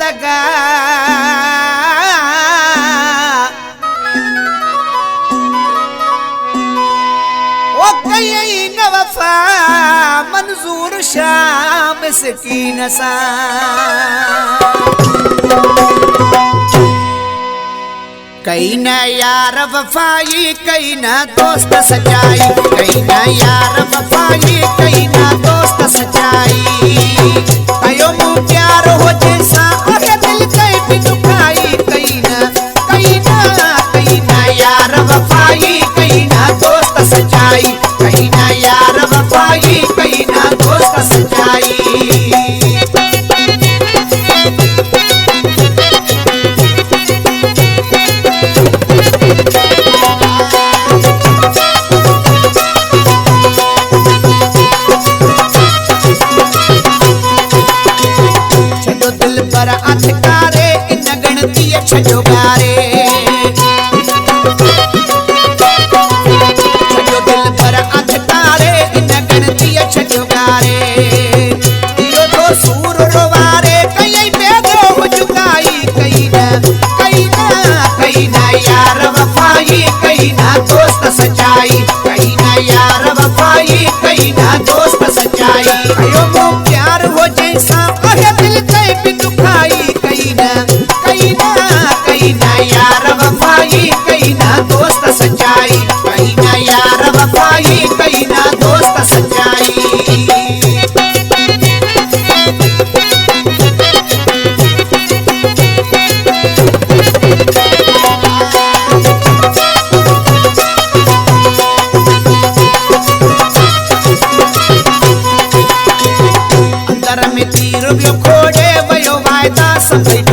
दगा ओ कई न वफा मंजूर शाम मिस्कीन सा कई न यार वफाई कई न दोस्त सच्चाई कई न यार वफाई कई न दोस्त सच्चाई कयो मु प्यार हो जैसा अरे दिल कई भी दुखाई कई न यार वफाई कई न दोस्त सच्चाई कई न यार वफाई कई न दोस्त सच्चाई सच्चाई कहीं ना यार वफाई कहीं ना दोस्त सच्चाई कयो मो प्यार हो जैसा अरे दिल कई भी दुखाई कहीं ना यार वफाई कहीं ना दोस्त सच्चाई कहीं ना यार वफाई कहीं ना दोस्त सच्चाई खोड़े वयो वायदा सब